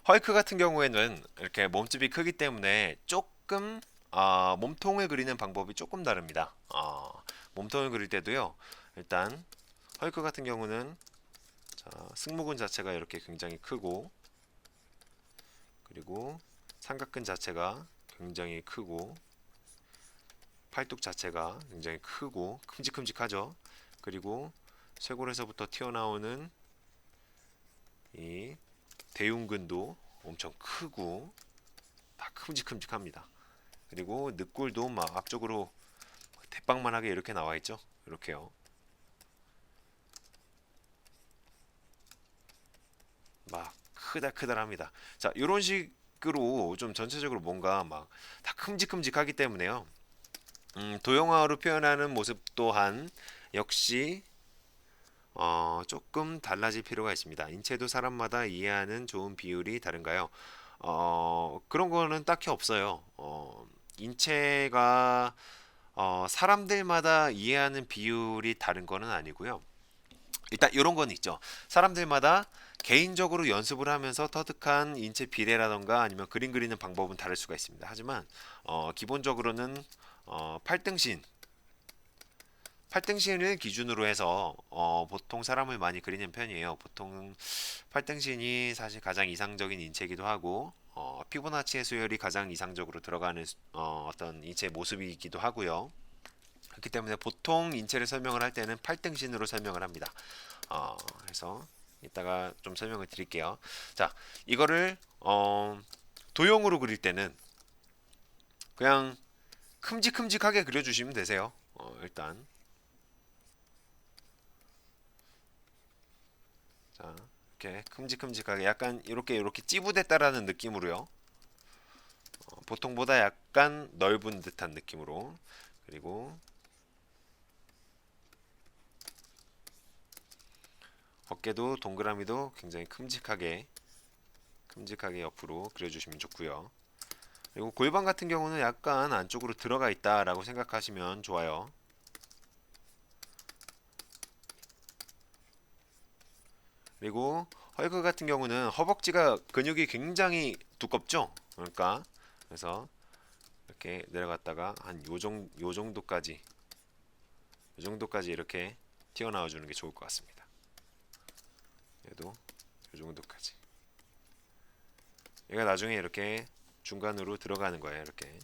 헐크 같은 경우에는 이렇게 몸집이 크기 때문에 조금 몸통을 그리는 방법이 조금 다릅니다. 몸통을 그릴 때도요. 일단 헐크 같은 경우는 자, 승모근 자체가 이렇게 굉장히 크고 그리고 삼각근 자체가 굉장히 크고 팔뚝 자체가 굉장히 크고 큼직큼직하죠. 그리고 쇄골에서부터 튀어나오는 이 대흉근도 엄청 크고 다 큼직큼직합니다. 그리고 늑골도 막 앞쪽으로 대빵만하게 이렇게 나와 있죠. 이렇게요. 막 크달크달합니다. 자, 이런 식으로 좀 전체적으로 뭔가 막 다 큼직큼직하기 때문에요. 도형화로 표현하는 모습 또한 역시 조금 달라질 필요가 있습니다. 인체도 사람마다 이해하는 좋은 비율이 다른가요? 그런 거는 딱히 없어요. 인체가 사람들마다 이해하는 비율이 다른 거는 아니고요. 일단 이런 건 있죠. 사람들마다 개인적으로 연습을 하면서 터득한 인체 비례라던가 아니면 그림 그리는 방법은 다를 수가 있습니다. 하지만 기본적으로는 팔등신 팔등신을 기준으로 해서 보통 사람을 많이 그리는 편이에요. 보통 팔등신이 사실 가장 이상적인 인체이기도 하고 피보나치 해수열이 가장 이상적으로 들어가는 어떤 인체 모습이기도 하고요. 그렇기 때문에 보통 인체를 설명을 할 때는 팔등신으로 설명을 합니다. 그래서 이따가 좀 설명을 드릴게요. 자, 이거를 도형으로 그릴 때는 그냥 큼직큼직하게 그려주시면 되세요. 일단 자, 이렇게 큼직큼직하게 약간 이렇게 찌부됐다라는 느낌으로요. 보통보다 약간 넓은 듯한 느낌으로 그리고 어깨도 동그라미도 굉장히 큼직하게 옆으로 그려주시면 좋고요. 그리고 골반 같은 경우는 약간 안쪽으로 들어가 있다라고 생각하시면 좋아요. 그리고 헐크 같은 경우는 허벅지가 근육이 굉장히 두껍죠. 그러니까 그래서 이렇게 내려갔다가 한 요 정도까지 이렇게 튀어나와 주는 게 좋을 것 같습니다. 얘도 요 정도까지. 얘가 나중에 이렇게 중간으로 들어가는 거예요. 이렇게.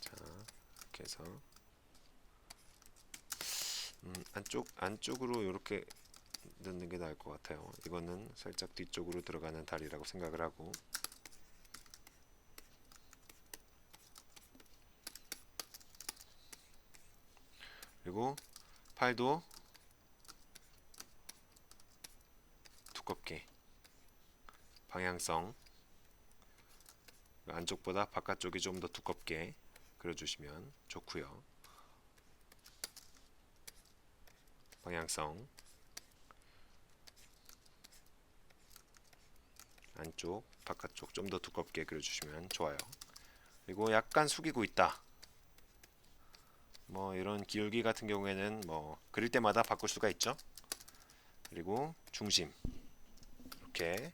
자, 이렇게 해서 안쪽으로 이렇게 넣는 게 나을 것 같아요. 이거는 살짝 뒤쪽으로 들어가는 다리라고 생각을 하고 그리고 팔도 두껍게 방향성 안쪽보다 바깥쪽이 좀 더 두껍게 그려주시면 좋고요. 방향성 안쪽 바깥쪽 좀 더 두껍게 그려주시면 좋아요. 그리고 약간 숙이고 있다. 뭐 이런 기울기 같은 경우에는 뭐 그릴 때마다 바꿀 수가 있죠. 그리고 중심 이렇게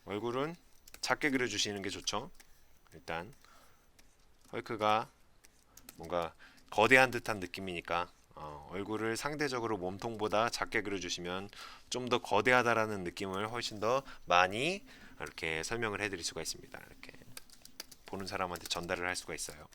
얼굴은 작게 그려주시는 게 좋죠. 일단 헐크가 뭔가 거대한 듯한 느낌이니까 얼굴을 상대적으로 몸통보다 작게 그려주시면 좀 더 거대하다라는 느낌을 훨씬 더 많이 이렇게 설명을 해드릴 수가 있습니다. 이렇게 보는 사람한테 전달을 할 수가 있어요.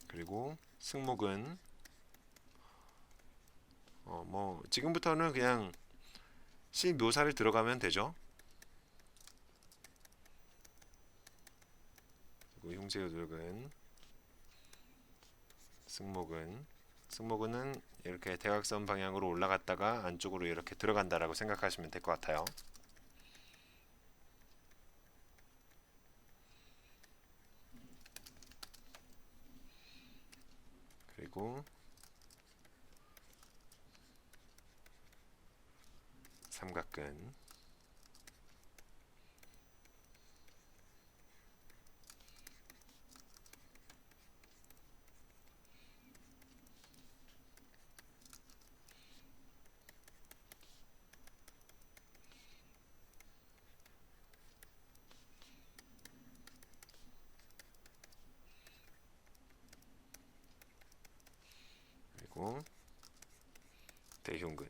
그리고 승모근 뭐 지금부터는 그냥 시 묘사를 들어가면 되죠. 그리고 흉쇄요들근 승모근은 이렇게 대각선 방향으로 올라갔다가 안쪽으로 이렇게 들어간다라고 생각하시면 될 것 같아요. 그리고 삼각근, 그리고 대흉근.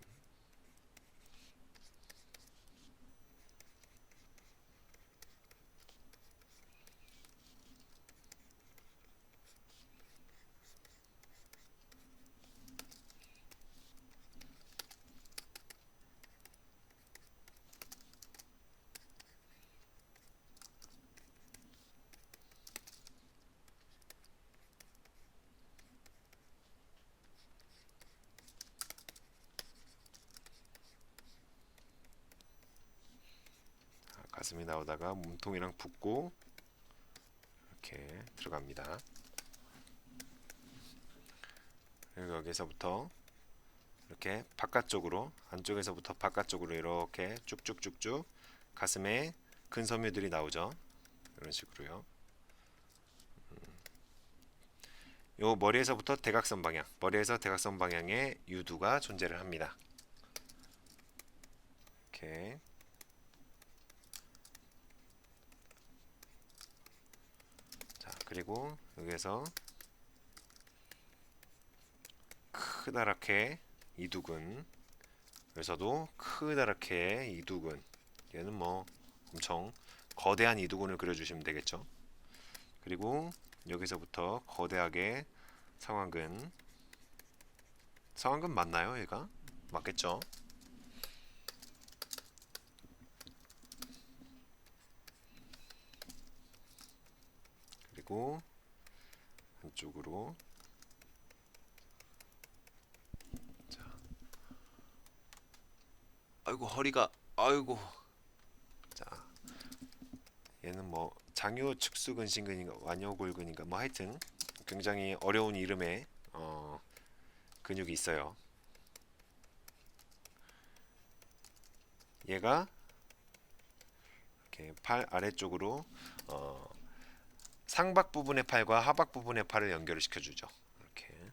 가슴이 나오다가 몸통이랑 붙고 이렇게 들어갑니다. 그리고 여기서부터 이렇게 바깥쪽으로, 안쪽에서부터 바깥쪽으로 이렇게 쭉쭉쭉쭉 가슴에 근섬유들이 나오죠. 이런 식으로요. 요 머리에서부터 대각선 방향, 머리에서 대각선 방향의 유두가 존재를 합니다. 이렇게. 자, 그리고 여기에서 크다랗게 이두근, 여기서도 크다랗게 이두근. 얘는 뭐 엄청 거대한 이두근을 그려주시면 되겠죠. 그리고 여기서부터 거대하게 상완근. 상완근 맞나요, 얘가? 맞겠죠? 그리고 한쪽으로. 자, 아이고 허리가, 아이고. 자, 얘는 뭐 장요 측수근심근인가 완요골근인가 뭐 하여튼 굉장히 어려운 이름의 근육이 있어요. 얘가 이렇게 팔 아래쪽으로 상박 부분의 팔과 하박 부분의 팔을 연결을 시켜주죠. 이렇게.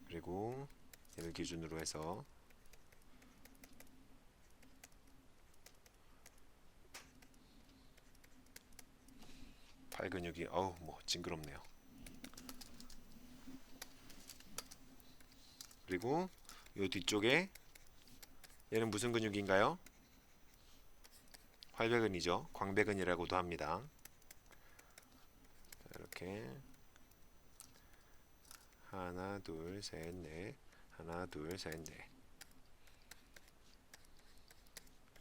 그리고 얘를 기준으로 해서 팔 근육이 어우 뭐 징그럽네요. 그리고 요 뒤쪽에 얘는 무슨 근육인가요? 활배근이죠. 광배근이라고도 합니다. 이렇게 하나 둘 셋 넷, 하나 둘 셋 넷.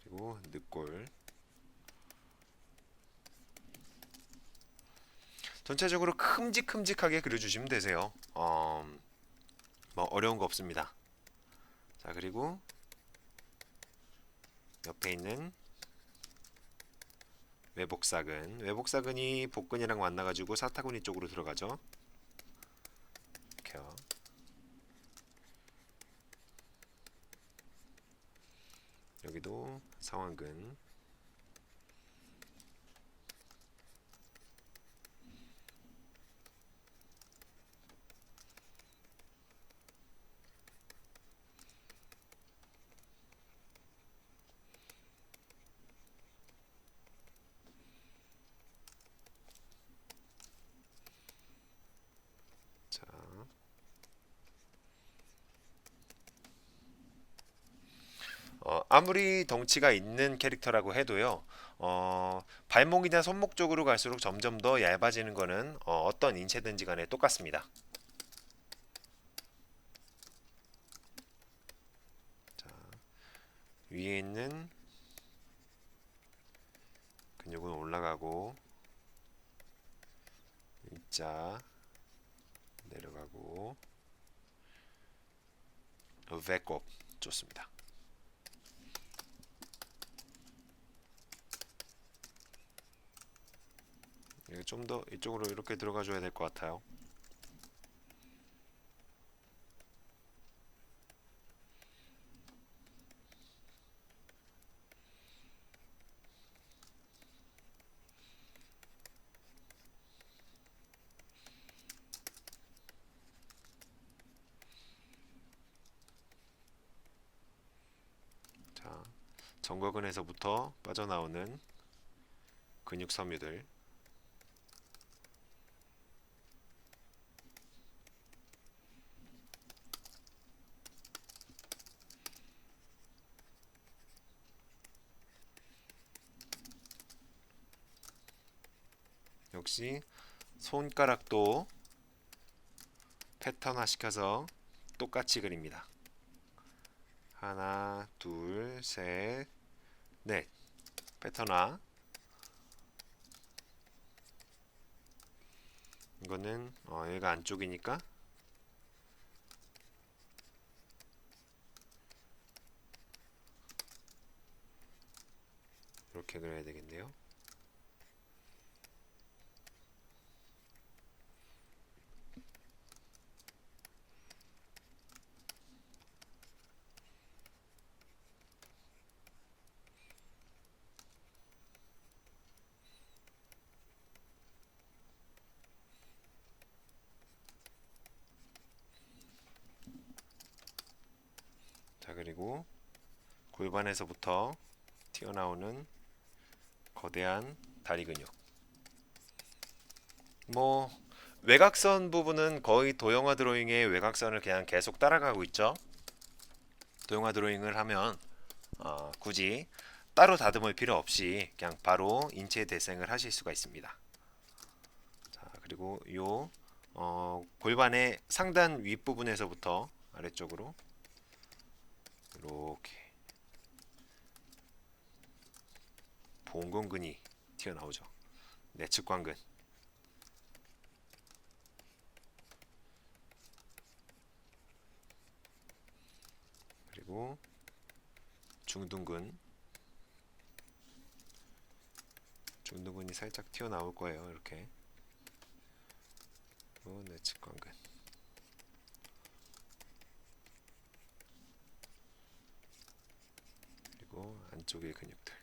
그리고 늑골. 전체적으로 큼직큼직하게 그려주시면 되세요. 뭐 어려운 거 없습니다. 자, 그리고 옆에 있는 외복사근. 외복사근이 복근이랑 만나가지고 사타구니 쪽으로 들어가죠. 이렇게요. 여기도 상완근. 자, 아무리 덩치가 있는 캐릭터라고 해도요, 발목이나 손목 쪽으로 갈수록 점점 더 얇아지는 거는 어떤 인체든지 간에 똑같습니다. 자, 위에 있는 근육은 올라가고, 일자 내려가고, 배꼽 좋습니다. 좀 더 이쪽으로 이렇게 들어가 줘야 될 것 같아요. 자, 정거근에서부터 빠져나오는 근육 섬유들. 역시 손가락도 패턴화 시켜서 똑같이 그립니다. 하나, 둘, 셋, 넷. 패턴화. 이거는 여기가 안쪽이니까 이렇게 그려야 되겠네요. 자, 그리고 골반에서부터 튀어나오는 거대한 다리 근육. 뭐 외곽선 부분은 거의 도형화 드로잉의 외곽선을 그냥 계속 따라가고 있죠. 도형화 드로잉을 하면 굳이 따로 다듬을 필요 없이 그냥 바로 인체 대생을 하실 수가 있습니다. 자, 그리고 요 골반의 상단 윗부분에서부터 아래쪽으로 이렇게 봉gon근이 튀어나오죠. 내측관근. 그리고 중둔근. 중둔근이 살짝 튀어나올 거예요. 이렇게. 그리고 내측관근. 그리고 안쪽의 근육들.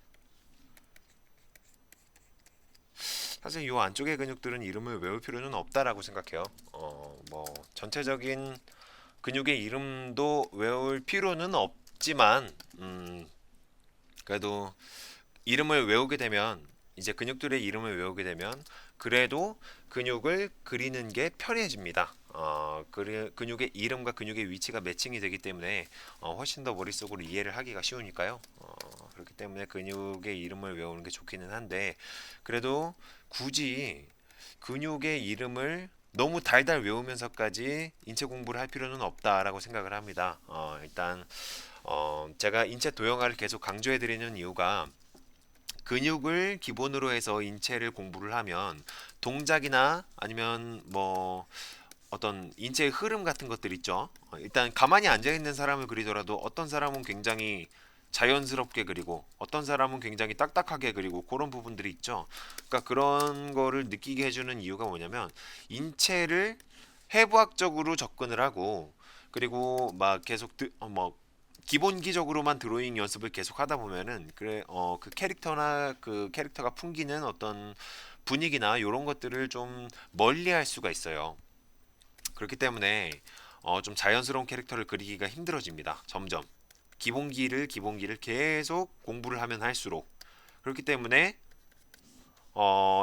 사실 이 안쪽의 근육들은 이름을 외울 필요는 없다라고 생각해요. 뭐 전체적인 근육의 이름도 외울 필요는 없지만, 그래도 이름을 외우게 되면 이제 근육들의 이름을 외우게 되면 그래도 근육을 그리는 게 편해집니다. 근육의 이름과 근육의 위치가 매칭이 되기 때문에 훨씬 더 머릿속으로 이해를 하기가 쉬우니까요. 그렇기 때문에 근육의 이름을 외우는 게 좋기는 한데 그래도 굳이 근육의 이름을 너무 달달 외우면서까지 인체 공부를 할 필요는 없다라고 생각을 합니다. 일단 제가 인체 도형화를 계속 강조해 드리는 이유가 근육을 기본으로 해서 인체를 공부를 하면 동작이나 아니면 뭐 어떤 인체의 흐름 같은 것들 있죠. 일단 가만히 앉아 있는 사람을 그리더라도 어떤 사람은 굉장히 자연스럽게 그리고 어떤 사람은 굉장히 딱딱하게 그리고 그런 부분들이 있죠. 그러니까 그런 거를 느끼게 해주는 이유가 뭐냐면 인체를 해부학적으로 접근을 하고 그리고 막 계속 뭐 기본기적으로만 드로잉 연습을 계속 하다 보면은 그래 그 캐릭터나 그 캐릭터가 풍기는 어떤 분위기나 이런 것들을 좀 멀리할 수가 있어요. 그렇기 때문에 좀 자연스러운 캐릭터를 그리기가 힘들어집니다. 점점 기본기를 계속 공부를 하면 할수록 그렇기 때문에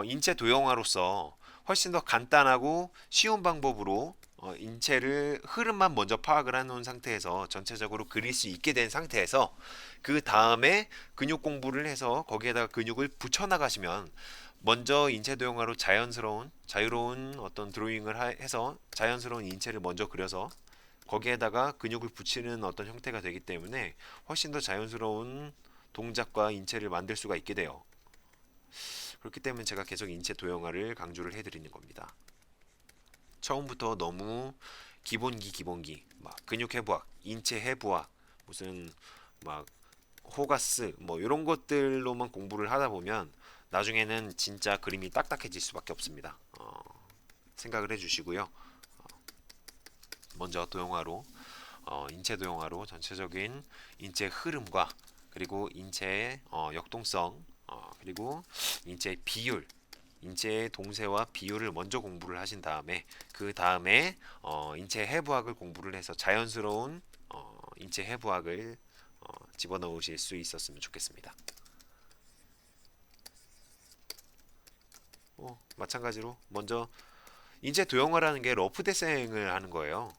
인체 도형화로서 훨씬 더 간단하고 쉬운 방법으로 인체를 흐름만 먼저 파악을 해놓은 상태에서 전체적으로 그릴 수 있게 된 상태에서 그 다음에 근육 공부를 해서 거기에다가 근육을 붙여 나가시면 먼저 인체 도형화로 자연스러운 자유로운 어떤 드로잉을 해서 자연스러운 인체를 먼저 그려서 거기에다가 근육을 붙이는 어떤 형태가 되기 때문에 훨씬 더 자연스러운 동작과 인체를 만들 수가 있게 돼요. 그렇기 때문에 제가 계속 인체 도형화를 강조를 해드리는 겁니다. 처음부터 너무 기본기 막 근육 해부학, 인체 해부학, 무슨 막 호가스 뭐 이런 것들로만 공부를 하다 보면 나중에는 진짜 그림이 딱딱해질 수밖에 없습니다. 생각을 해주시고요. 먼저 도형화로 인체 도형화로 전체적인 인체 흐름과 그리고 인체의 역동성 그리고 인체의 비율 인체의 동세와 비율을 먼저 공부를 하신 다음에 그 다음에 인체 해부학을 공부를 해서 자연스러운 인체 해부학을 집어넣으실 수 있었으면 좋겠습니다. 마찬가지로 먼저 인체 도형화라는 게 러프 데생을 하는 거예요.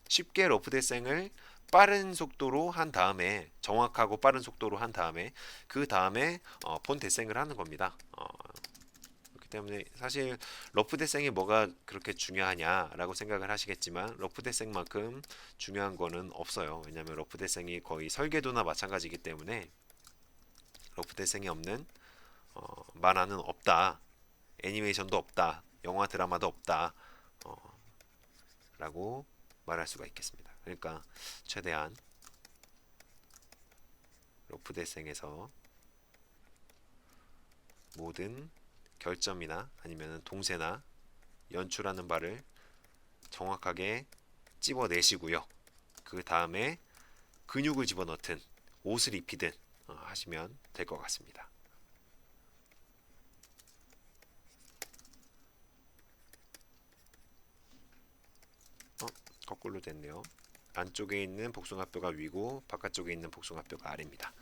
쉽게 러프 데생을 빠른 속도로 한 다음에 정확하고 빠른 속도로 한 다음에 그 다음에 본 데생을 하는 겁니다. 그렇기 때문에 사실 러프 데생이 뭐가 그렇게 중요하냐라고 생각을 하시겠지만 러프 데생만큼 중요한 거는 없어요. 왜냐하면 러프 데생이 거의 설계도나 마찬가지이기 때문에 러프 데생이 없는 만화는 없다. 애니메이션도 없다. 영화 드라마도 없다. 라고 말할 수가 있겠습니다. 그러니까 최대한 러프 데생에서 모든 결점이나 아니면 동세나 연출하는 바를 정확하게 찝어내시고요. 그 다음에 근육을 집어넣든 옷을 입히든 하시면 될 것 같습니다. 거꾸로 됐네요. 안쪽에 있는 복숭아뼈가 위고 바깥쪽에 있는 복숭아뼈가 아래입니다.